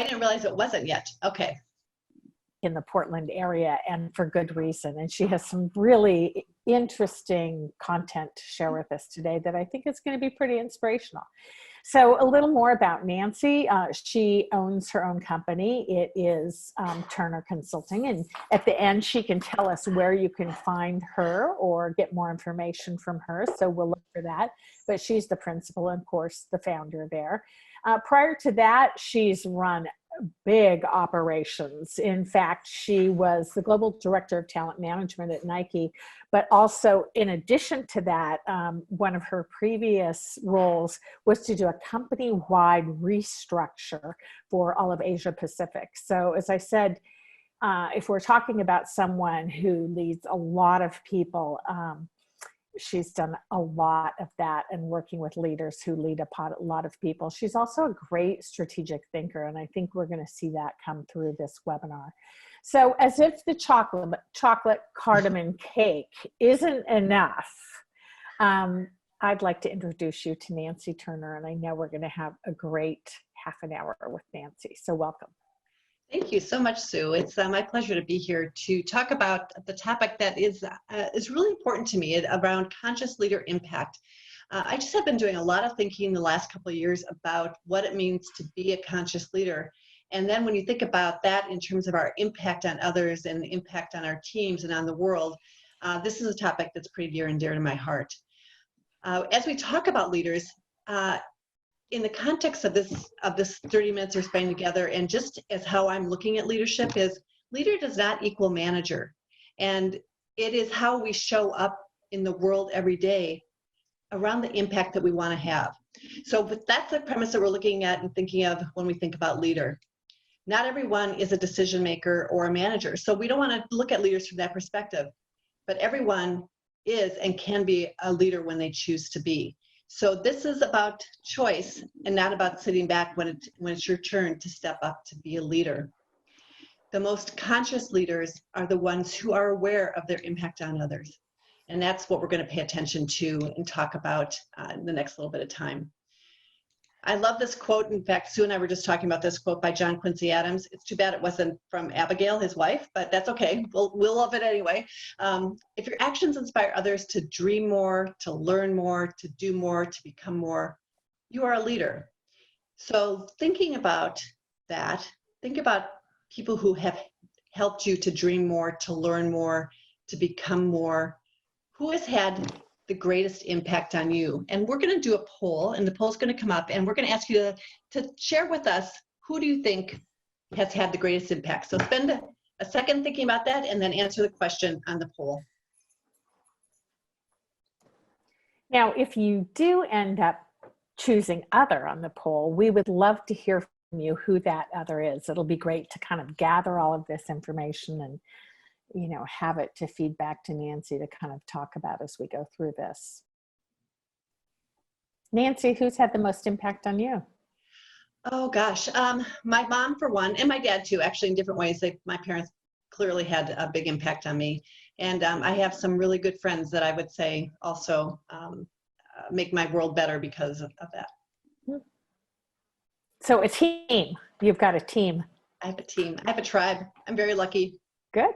didn't realize it wasn't yet. Okay. In the Portland area, and for good reason. And she has some really interesting content to share with us today that I think is going to be pretty inspirational. So a little more about Nancy. She owns her own company. It is Turner Consulting. And at the end, she can tell us where you can find her or get more information from her. So we'll look for that. But she's the principal and, of course, the founder there. Prior to that, she's run big operations. In fact, she was the global director of talent management at Nike, but also in addition to that, one of her previous roles was to do a company-wide restructure for all of Asia Pacific. So as I said, if we're talking about someone who leads a lot of people, she's done a lot of that and working with leaders who lead a lot of people. She's also a great strategic thinker, and I think we're going to see that come through this webinar. So as if the chocolate cardamom cake isn't enough, I'd like to introduce you to Nancy Turner, and I know we're going to have a great half an hour with Nancy. So welcome. Thank you so much, Sue. It's my pleasure to be here to talk about the topic that is really important to me around conscious leader impact. I just have been doing a lot of thinking the last couple of years about what it means to be a conscious leader. And then when you think about that in terms of our impact on others and impact on our teams and on the world, this is a topic that's pretty near and dear to my heart. As we talk about leaders, in the context of this 30 minutes we're spending together, and just as how I'm looking at leadership, is leader does not equal manager. And it is how we show up in the world every day around the impact that we want to have. So that's the premise that we're looking at and thinking of when we think about leader. Not everyone is a decision maker or a manager. So we don't want to look at leaders from that perspective, but everyone is and can be a leader when they choose to be. So this is about choice and not about sitting back when it's your turn to step up to be a leader. The most conscious leaders are the ones who are aware of their impact on others. And that's what we're going to pay attention to and talk about in the next little bit of time. I love this quote. In fact, Sue and I were just talking about this quote by John Quincy Adams. It's too bad it wasn't from Abigail, his wife, but that's okay. We'll love it anyway. If your actions inspire others to dream more, to learn more, to do more, to become more, you are a leader. So thinking about that, think about people who have helped you to dream more, to learn more, to become more. Who has had the greatest impact on you? And we're going to do a poll, and the poll is going to come up, and we're going to ask you to share with us, who do you think has had the greatest impact? So spend a second thinking about that and then answer the question on the poll. Now, if you do end up choosing other on the poll, we would love to hear from you who that other is. It'll be great to kind of gather all of this information and have it to feed back to Nancy to kind of talk about as we go through this. Nancy, who's had the most impact on you? Oh gosh, my mom for one, and my dad too, actually in different ways. My parents clearly had a big impact on me. And I have some really good friends that I would say also make my world better because of that. So a team, you've got a team. I have a team, I have a tribe. I'm very lucky. Good.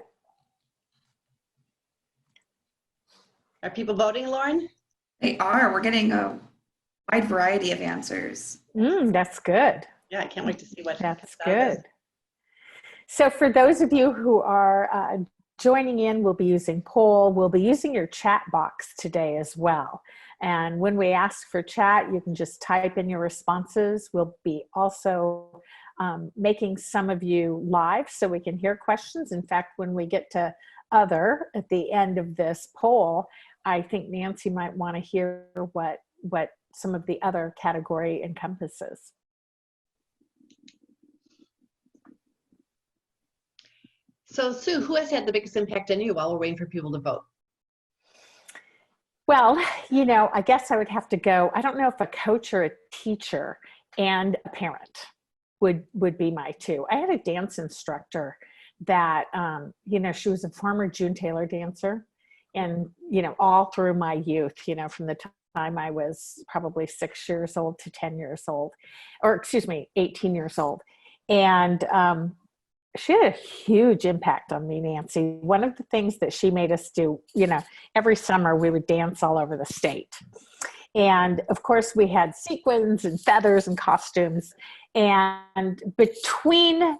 Are people voting, Lauren? They are. We're getting a wide variety of answers. That's good. Yeah, I can't wait to see what. That's good. So for those of you who are joining in, we'll be using poll. We'll be using your chat box today as well. And when we ask for chat, you can just type in your responses. We'll be also making some of you live so we can hear questions. In fact, when we get to other at the end of this poll, I think Nancy might want to hear what some of the other category encompasses. So Sue, who has had the biggest impact on you while we're waiting for people to vote? Well, I guess I would have to go, I don't know if a coach or a teacher and a parent would be my two. I had a dance instructor that, she was a former June Taylor dancer. And, all through my youth, from the time I was probably 6 years old to 10 years old, or excuse me, 18 years old. And she had a huge impact on me, Nancy. One of the things that she made us do, every summer we would dance all over the state. And of course, we had sequins and feathers and costumes. And between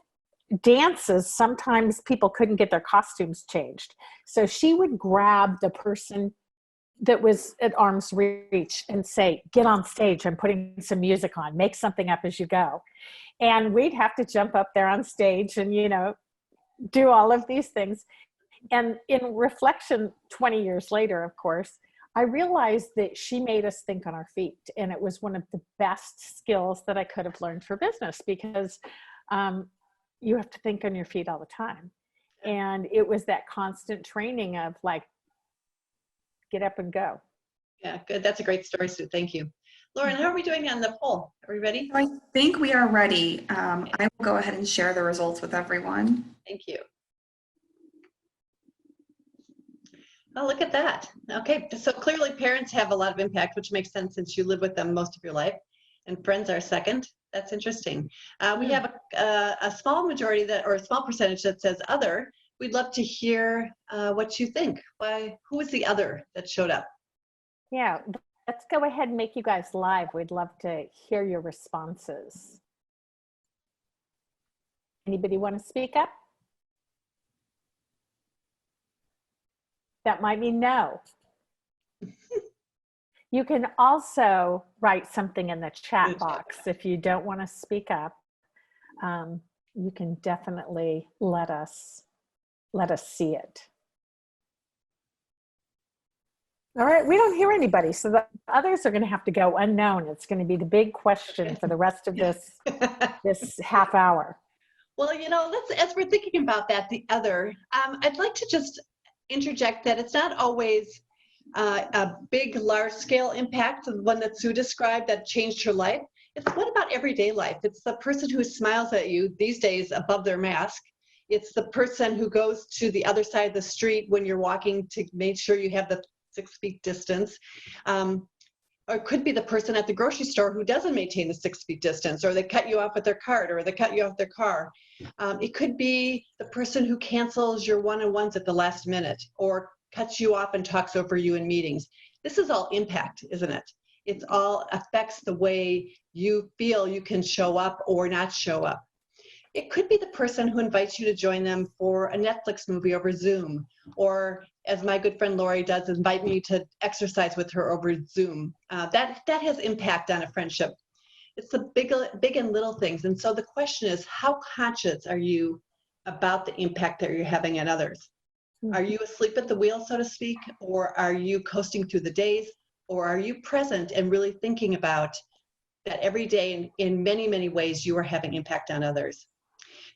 dances, sometimes people couldn't get their costumes changed. So she would grab the person that was at arm's reach and say, get on stage, I'm putting some music on, make something up as you go. And we'd have to jump up there on stage and, do all of these things. And in reflection, 20 years later, of course, I realized that she made us think on our feet. And it was one of the best skills that I could have learned for business, because you have to think on your feet all the time. And it was that constant training of like, get up and go. Yeah, good. That's a great story, Sue. Thank you. Lauren, how are we doing on the poll? Are we ready? So I think we are ready. I will go ahead and share the results with everyone. Thank you. Oh, look at that. Okay, so clearly parents have a lot of impact, which makes sense since you live with them most of your life, and friends are second. That's interesting. We have a small majority or a small percentage that says other. We'd love to hear what you think. Who was the other that showed up? Yeah, let's go ahead and make you guys live. We'd love to hear your responses. Anybody want to speak up? That might mean no. You can also write something in the chat box if you don't want to speak up. You can definitely let us see it. All right, we don't hear anybody, so the others are going to have to go unknown. It's going to be the big question for the rest of this half hour. Well, as we're thinking about that, the other, I'd like to just interject that it's not always a big, large-scale impact, the one that Sue described that changed her life. It's what about everyday life? It's the person who smiles at you these days above their mask. It's the person who goes to the other side of the street when you're walking to make sure you have the 6 feet distance. Or it could be the person at the grocery store who doesn't maintain the 6 feet distance, or they cut you off with their cart, or they cut you off their car. It could be the person who cancels your one-on-ones at the last minute, or cuts you off and talks over you in meetings. This is all impact, isn't it? It all affects the way you feel you can show up or not show up. It could be the person who invites you to join them for a Netflix movie over Zoom, or as my good friend Lori does, invite me to exercise with her over Zoom. That has impact on a friendship. It's the big and little things. And so the question is, how conscious are you about the impact that you're having on others? Are you asleep at the wheel, so to speak, or are you coasting through the days, or are you present and really thinking about that every day in many, many ways you are having impact on others?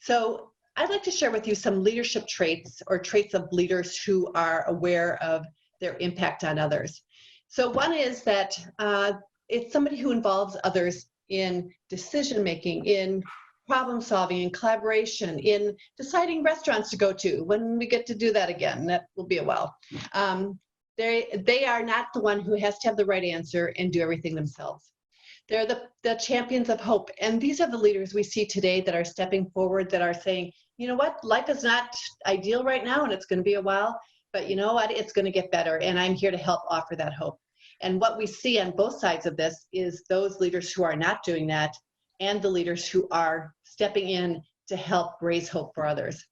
So I'd like to share with you some leadership traits or traits of leaders who are aware of their impact on others. So one is that it's somebody who involves others in decision-making, in problem solving, in collaboration, in deciding restaurants to go to. When we get to do that again, that will be a while. They are not the one who has to have the right answer and do everything themselves. They're the champions of hope. And these are the leaders we see today that are stepping forward, that are saying, you know what, life is not ideal right now and it's going to be a while, but you know what, it's going to get better. And I'm here to help offer that hope. And what we see on both sides of this is those leaders who are not doing that and the leaders who are stepping in to help raise hope for others.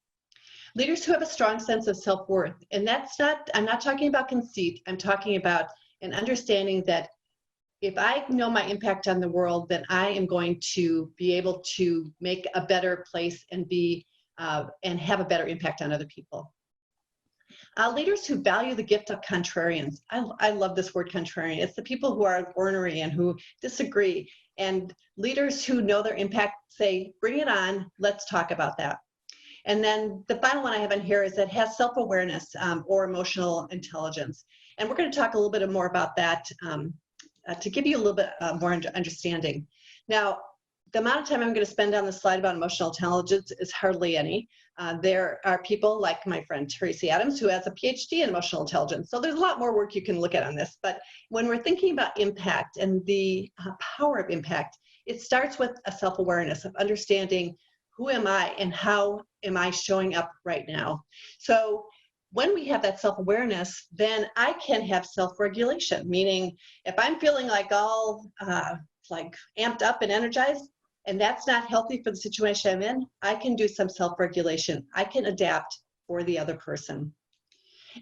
Leaders who have a strong sense of self-worth. And I'm not talking about conceit. I'm talking about an understanding that if I know my impact on the world, then I am going to be able to make a better place and have a better impact on other people. Leaders who value the gift of contrarians. I love this word contrarian. It's the people who are ornery and who disagree. And leaders who know their impact say, bring it on, let's talk about that. And then the final one I have in here is that has self-awareness or emotional intelligence. And we're going to talk a little bit more about that to give you a little bit more understanding. Now, the amount of time I'm going to spend on the slide about emotional intelligence is hardly any. There are people like my friend Tracy Adams who has a PhD in emotional intelligence. So there's a lot more work you can look at on this. But when we're thinking about impact and the power of impact, it starts with a self-awareness of understanding who am I and how am I showing up right now? So when we have that self-awareness, then I can have self-regulation, meaning if I'm feeling like all like amped up and energized, and that's not healthy for the situation I'm in, I can do some self-regulation. I can adapt for the other person.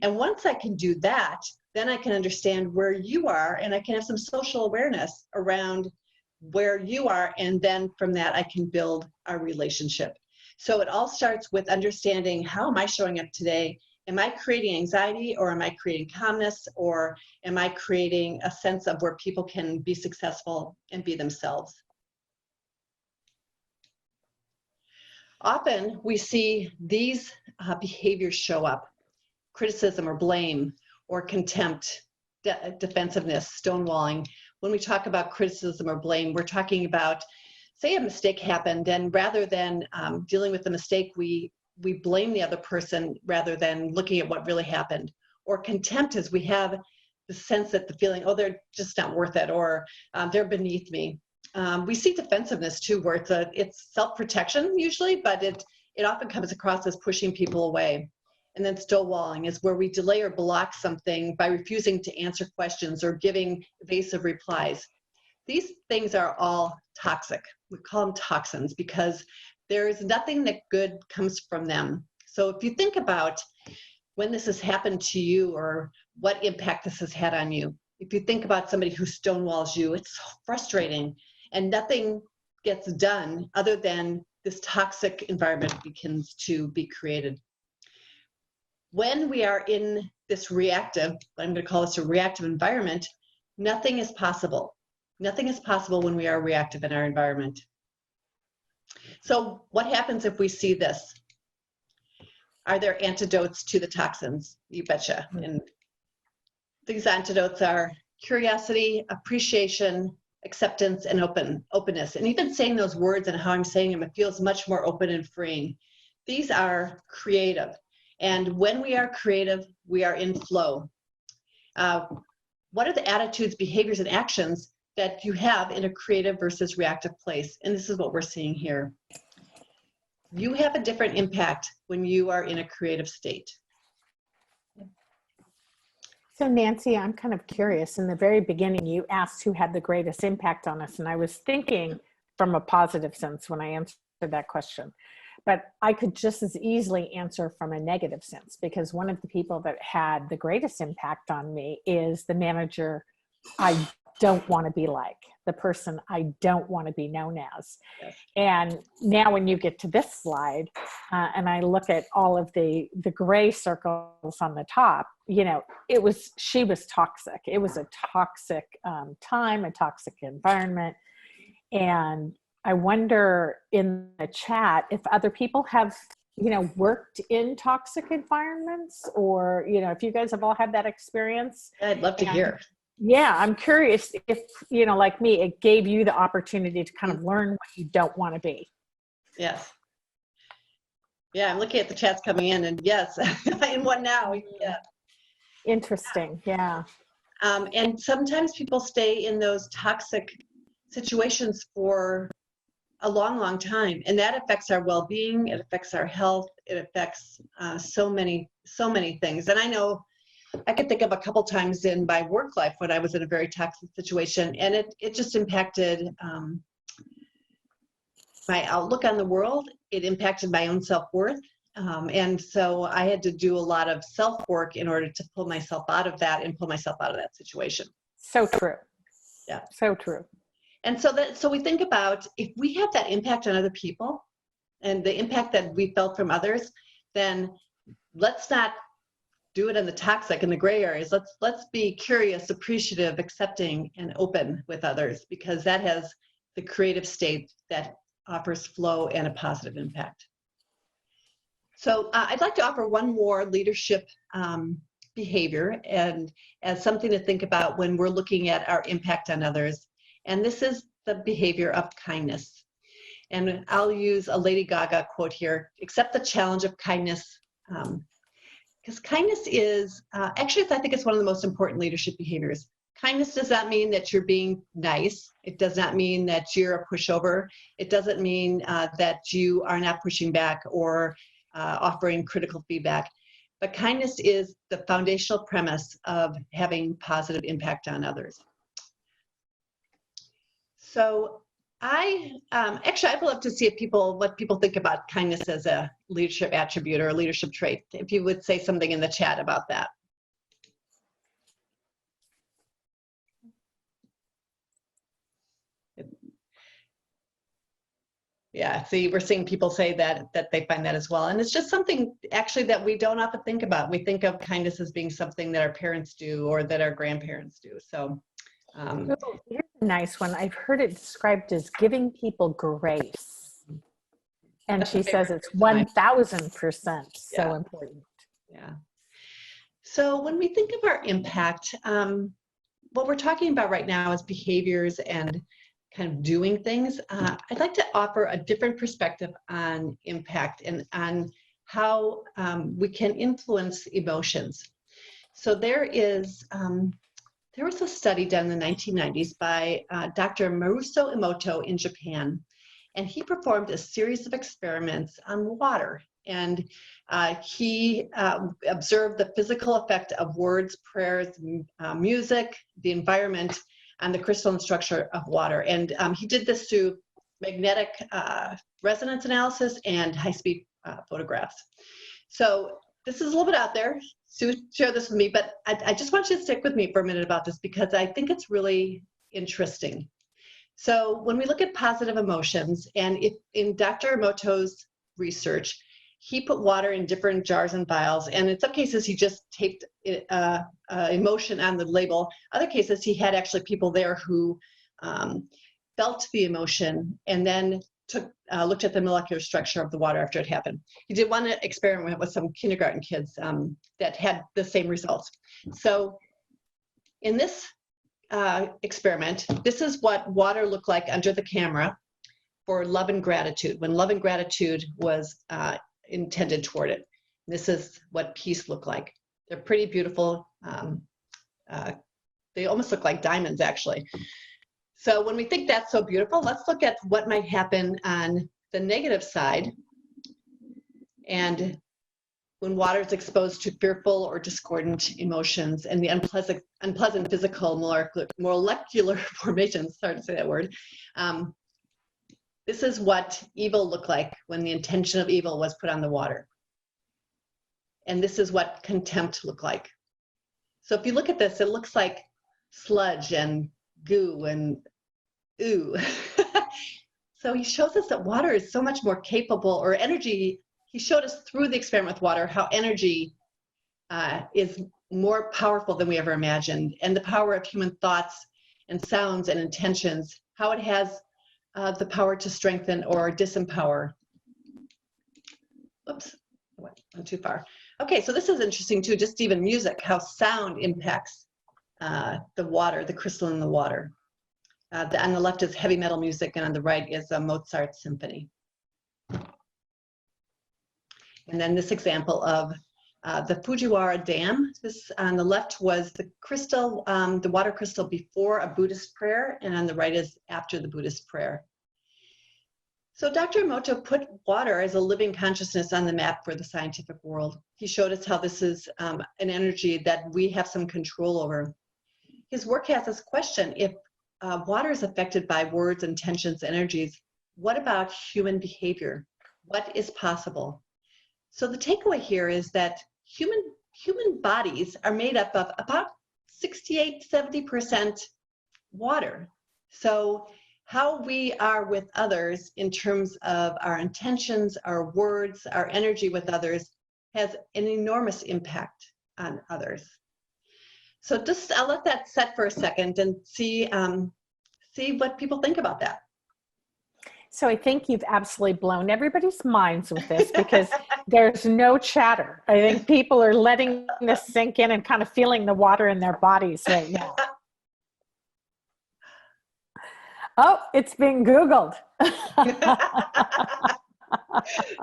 And once I can do that, then I can understand where you are, and I can have some social awareness around where you are, and then from that I can build our relationship. So it all starts with understanding, how am I showing up today? Am I creating anxiety, or am I creating calmness, or am I creating a sense of where people can be successful and be themselves? Often we see these behaviors show up: criticism or blame or contempt, defensiveness, stonewalling. When we talk about criticism or blame, we're talking about, say a mistake happened, and rather than dealing with the mistake, we blame the other person rather than looking at what really happened. Or contempt is we have the sense that the feeling, oh, they're just not worth it, or they're beneath me. We see defensiveness too, where it's self-protection usually, but it often comes across as pushing people away. And then stonewalling is where we delay or block something by refusing to answer questions or giving evasive replies. These things are all toxic. We call them toxins because there is nothing that good comes from them. So if you think about when this has happened to you or what impact this has had on you, if you think about somebody who stonewalls you, it's so frustrating and nothing gets done other than this toxic environment begins to be created. When we are in this reactive, I'm going to call this a reactive environment, nothing is possible. Nothing is possible when we are reactive in our environment. So what happens if we see this? Are there antidotes to the toxins? You betcha. And these antidotes are curiosity, appreciation, acceptance, and openness. And even saying those words and how I'm saying them, it feels much more open and freeing. These are creative. And when we are creative, we are in flow. What are the attitudes, behaviors, and actions that you have in a creative versus reactive place? And this is what we're seeing here. You have a different impact when you are in a creative state. So Nancy, I'm kind of curious. In the very beginning, you asked who had the greatest impact on us. And I was thinking from a positive sense when I answered that question. But I could just as easily answer from a negative sense, because one of the people that had the greatest impact on me is the manager I don't want to be like, the person I don't want to be known as. Yes. And now when you get to this slide and I look at all of the gray circles on the top, you know, she was toxic. It was a toxic time, a toxic environment. And I wonder in the chat if other people have, you know, worked in toxic environments, or, you know, if you guys have all had that experience. I'd love to hear. Yeah, I'm curious if, you know, like me, it gave you the opportunity to kind of learn what you don't want to be. Yes. Yeah, I'm looking at the chats coming in, and yes, in one now. Yeah. Interesting. Yeah. And sometimes people stay in those toxic situations for a long, long time, and that affects our well-being. It affects our health. It affects so many things. And I know I could think of a couple times in my work life when I was in a very toxic situation, and it just impacted my outlook on the world. It impacted my own self-worth. And so I had to do a lot of self-work in order to pull myself out of that and pull myself out of that situation. So true. Yeah. So true. And so we think about, if we have that impact on other people and the impact that we felt from others, then let's not do it in the toxic and the gray areas. Let's be curious, appreciative, accepting, and open with others, because that has the creative state that offers flow and a positive impact. So I'd like to offer one more leadership behavior, and as something to think about when we're looking at our impact on others. And this is the behavior of kindness. And I'll use a Lady Gaga quote here: accept the challenge of kindness. Because kindness is, actually, I think it's one of the most important leadership behaviors. Kindness does not mean that you're being nice. It does not mean that you're a pushover. It doesn't mean that you are not pushing back or offering critical feedback. But kindness is the foundational premise of having positive impact on others. So I'd love to see what people think about kindness as a leadership attribute or a leadership trait. If you would say something in the chat about that. Yeah, see, we're seeing people say that they find that as well. And it's just something actually that we don't often think about. We think of kindness as being something that our parents do or that our grandparents do. So Here's a nice one. I've heard it described as giving people grace. And she says it's 1000% so important. Yeah. So when we think of our impact, what we're talking about right now is behaviors and kind of doing things. I'd like to offer a different perspective on impact and on how we can influence emotions. So there was a study done in the 1990s by Dr. Maruso Emoto in Japan, and he performed a series of experiments on water. And he observed the physical effect of words, prayers, music, the environment, and the crystalline structure of water. And he did this through magnetic resonance analysis and high-speed photographs. So this is a little bit out there. Sue shared this with me, but I just want you to stick with me for a minute about this because I think it's really interesting. So when we look at positive emotions, and if in Dr. Emoto's research, he put water in different jars and vials, and in some cases he just taped emotion on the label. Other cases he had actually people there who felt the emotion and then looked at the molecular structure of the water after it happened. He did one experiment with some kindergarten kids that had the same results. So in this experiment, this is what water looked like under the camera for love and gratitude, when love and gratitude was intended toward it. This is what peace looked like. They're pretty beautiful. They almost look like diamonds, actually. So when we think that's so beautiful, let's look at what might happen on the negative side. And when water is exposed to fearful or discordant emotions and the unpleasant physical molecular formations, hard to say that word, this is what evil looked like when the intention of evil was put on the water. And this is what contempt looked like. So if you look at this, it looks like sludge and goo and ooh. So he shows us that water is so much more capable, or energy. He showed us through the experiment with water how energy is more powerful than we ever imagined, and the power of human thoughts and sounds and intentions, how it has the power to strengthen or disempower. Oops, I went too far. Okay, so this is interesting too, just even music, how sound impacts the water, the crystal in the water. On the left is heavy metal music, and on the right is a Mozart symphony. And then this example of the Fujiwara Dam. This on the left was the crystal, the water crystal before a Buddhist prayer, and on the right is after the Buddhist prayer. So Dr. Emoto put water as a living consciousness on the map for the scientific world. He showed us how this is an energy that we have some control over. His work has this question: if water is affected by words, intentions, energies, what about human behavior? What is possible? So the takeaway here is that human bodies are made up of about 68–70% water. So how we are with others in terms of our intentions, our words, our energy with others has an enormous impact on others. So just I'll let that set for a second and see what people think about that. So I think you've absolutely blown everybody's minds with this because there's no chatter. I think people are letting this sink in and kind of feeling the water in their bodies right now. Oh, it's being Googled.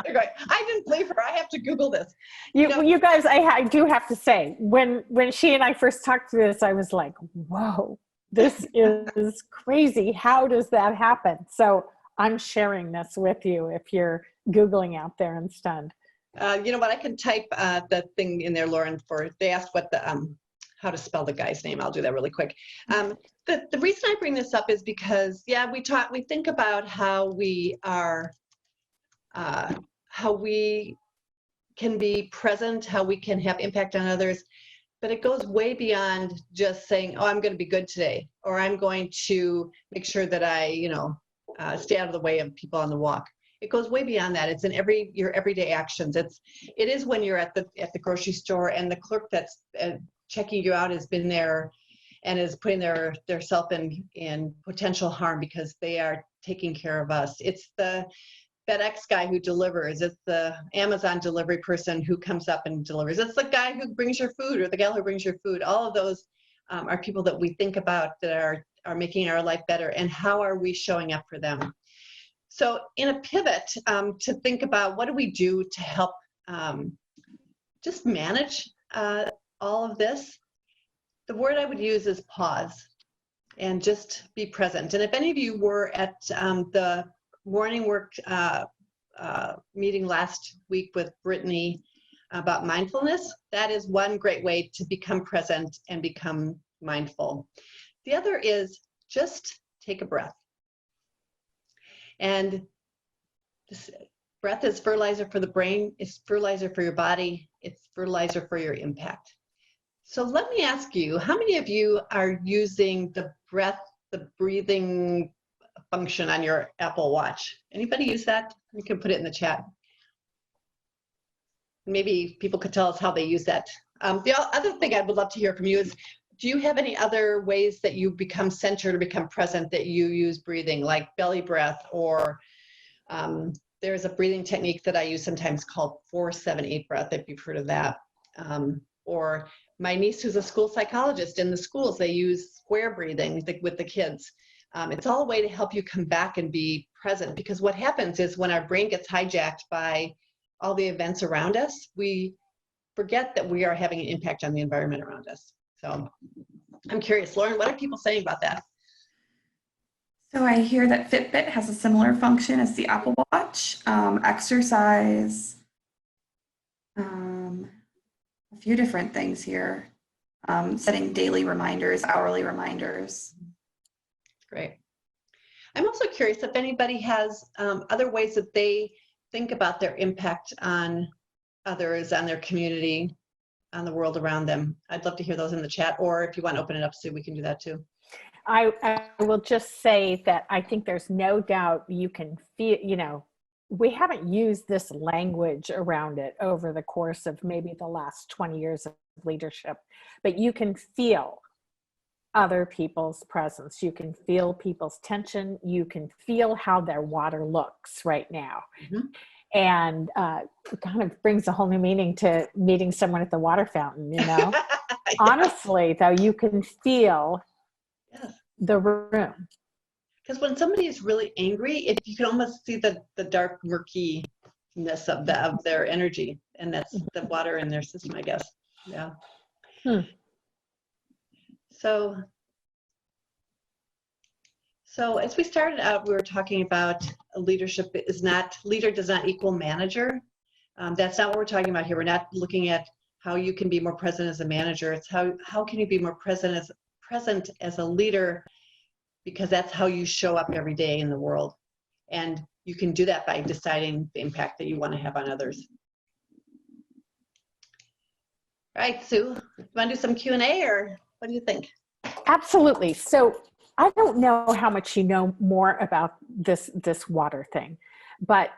They're going, I didn't believe her. I have to Google this. You guys, I do have to say, when she and I first talked to this, I was like, whoa, this is crazy. How does that happen? So I'm sharing this with you if you're Googling out there and stunned. You know what? I can type the thing in there, Lauren, they asked what how to spell the guy's name. I'll do that really quick. The reason I bring this up is because, we think about how we are, how we can be present, how we can have impact on others, but it goes way beyond just saying, oh, I'm going to be good today, or I'm going to make sure that I, stay out of the way of people on the walk. It goes way beyond that. It's in your everyday actions. It is when you're at the grocery store and the clerk that's checking you out has been there and is putting their self in potential harm because they are taking care of us. It's the FedEx guy who delivers. It's the Amazon delivery person who comes up and delivers. It's the guy who brings your food or the gal who brings your food. All of those are people that we think about that are making our life better, and how are we showing up for them? So in a pivot to think about what do we do to help just manage all of this, the word I would use is pause and just be present. And if any of you were at the morning work meeting last week with Brittany about mindfulness, that is one great way to become present and become mindful. The other is just take a breath. And this breath is fertilizer for the brain, it's fertilizer for your body, it's fertilizer for your impact. So let me ask you, how many of you are using the breathing function on your Apple Watch? Anybody use that? You can put it in the chat. Maybe people could tell us how they use that. The other thing I would love to hear from you is, do you have any other ways that you become centered or become present that you use breathing, like belly breath, or there's a breathing technique that I use sometimes called 4-7-8 breath, if you've heard of that. Or my niece, who's a school psychologist, in the schools, they use square breathing with the kids. It's all a way to help you come back and be present, because what happens is when our brain gets hijacked by all the events around us, we forget that we are having an impact on the environment around us. So I'm curious, Lauren, what are people saying about that? So I hear that Fitbit has a similar function as the Apple Watch, exercise, a few different things here, setting daily reminders, hourly reminders. Great. I'm also curious if anybody has other ways that they think about their impact on others, on their community, on the world around them. I'd love to hear those in the chat, or if you want to open it up, Sue, we can do that too. I will just say that I think there's no doubt you can feel, we haven't used this language around it over the course of maybe the last 20 years of leadership, but you can feel other people's presence. You can feel people's tension. You can feel how their water looks right now. Mm-hmm. And it kind of brings a whole new meaning to meeting someone at the water fountain, Yeah. Honestly, though, you can feel the room. Because when somebody is really angry, you can almost see the dark murkiness of their energy, and that's the water in their system, I guess. Yeah. So as we started out, we were talking about leader does not equal manager. That's not what we're talking about here. We're not looking at how you can be more present as a manager. It's how can you be more present as a leader, because that's how you show up every day in the world. And you can do that by deciding the impact that you want to have on others. All right, Sue, you want to do some Q&A, or what do you think? Absolutely. So I don't know how much you know more about this water thing, but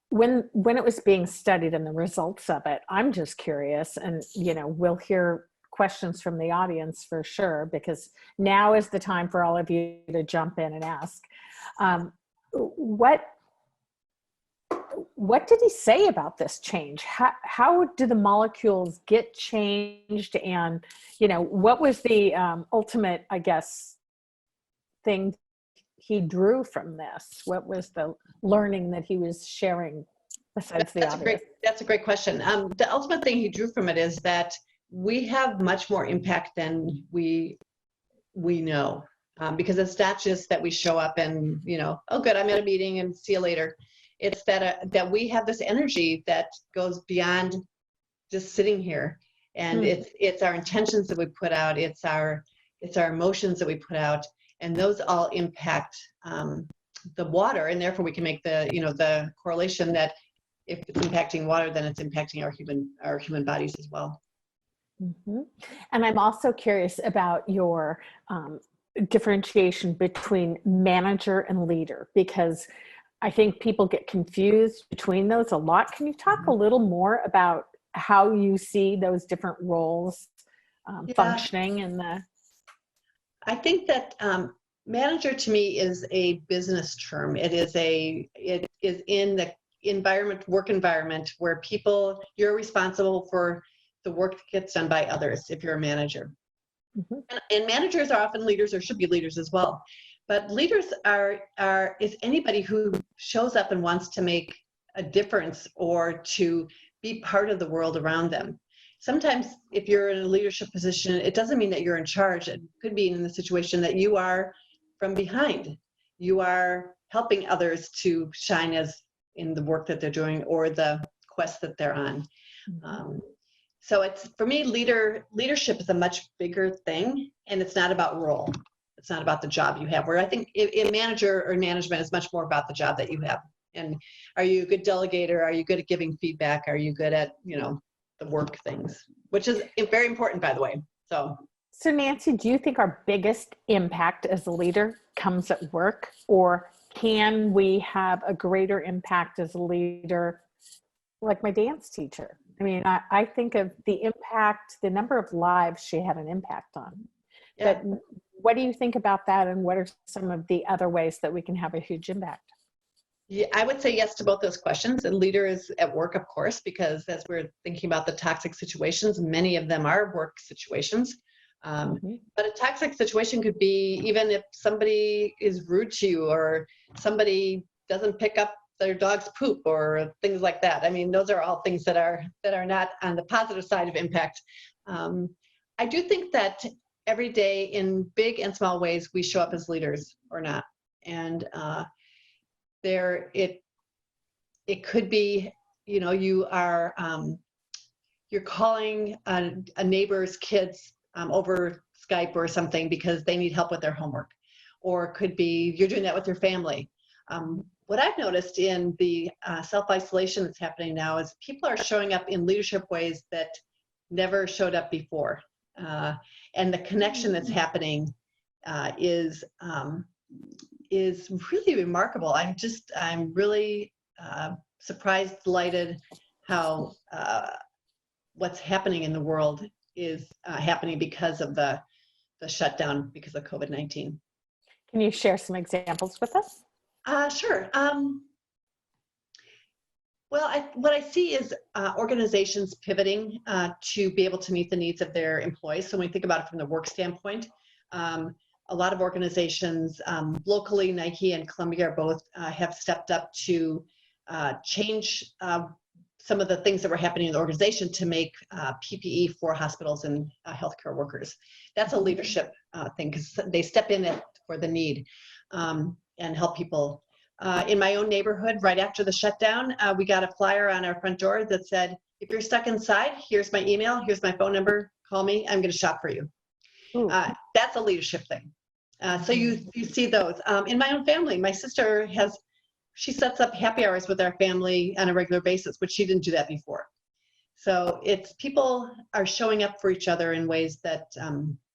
when it was being studied and the results of it, I'm just curious, and we'll hear questions from the audience for sure, because now is the time for all of you to jump in and ask. What did he say about this change? How do the molecules get changed? And, what was the ultimate, I guess, thing he drew from this? What was the learning that he was sharing besides the obvious? That's a great question. The ultimate thing he drew from it is that we have much more impact than we know, because it's not just that we show up and, oh, good, I'm at a meeting and see you later. It's that we have this energy that goes beyond just sitting here, and it's our intentions that we put out, it's our emotions that we put out, and those all impact the water, and therefore we can make the correlation that if it's impacting water, then it's impacting our human bodies as well. Mm-hmm. And I'm also curious about your differentiation between manager and leader, because I think people get confused between those a lot. Can you talk a little more about how you see those different roles functioning in the... I think that manager to me is a business term. It is in the work environment where you're responsible for the work that gets done by others if you're a manager. Mm-hmm. And managers are often leaders, or should be leaders as well. But leaders is anybody who shows up and wants to make a difference or to be part of the world around them. Sometimes if you're in a leadership position, it doesn't mean that you're in charge. It could be in the situation that you are from behind. You are helping others to shine as in the work that they're doing or the quest that they're on. So for me, leadership is a much bigger thing, and it's not about role. It's not about the job you have, where I think in manager or management is much more about the job that you have. And are you a good delegator? Are you good at giving feedback? Are you good at, the work things, which is very important, by the way. So Nancy, do you think our biggest impact as a leader comes at work, or can we have a greater impact as a leader, like my dance teacher? I mean, I think of the impact, the number of lives she had an impact on. Yeah. But what do you think about that, and what are some of the other ways that we can have a huge impact? Yeah, I would say yes to both those questions. And leader is at work, of course, because as we're thinking about the toxic situations, many of them are work situations. But a toxic situation could be even if somebody is rude to you, or somebody doesn't pick up their dog's poop, or things like that. I mean, those are all things that are not on the positive side of impact. I do think that every day in big and small ways, we show up as leaders or not. And it could be, you're calling a neighbor's kids over Skype or something because they need help with their homework, or it could be you're doing that with your family. What I've noticed in the self-isolation that's happening now is people are showing up in leadership ways that never showed up before, and the connection that's happening is really remarkable. I'm really surprised, delighted how what's happening in the world is happening because of the shutdown because of COVID-19. Can you share some examples with us? Sure. Well, what I see is organizations pivoting to be able to meet the needs of their employees. So when we think about it from the work standpoint, a lot of organizations locally, Nike and Columbia both have stepped up to change some of the things that were happening in the organization to make PPE for hospitals and healthcare workers. That's a leadership thing, because they step in for the need and help people. In my own neighborhood, right after the shutdown, we got a flyer on our front door that said, if you're stuck inside, here's my email, here's my phone number, call me, I'm going to shop for you. That's a leadership thing. So you see those. In my own family, my sister she sets up happy hours with our family on a regular basis, but she didn't do that before. So it's people are showing up for each other in ways that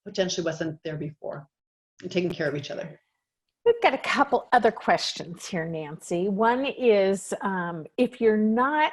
potentially wasn't there before, and taking care of each other. We've got a couple other questions here, Nancy. One is, if you're not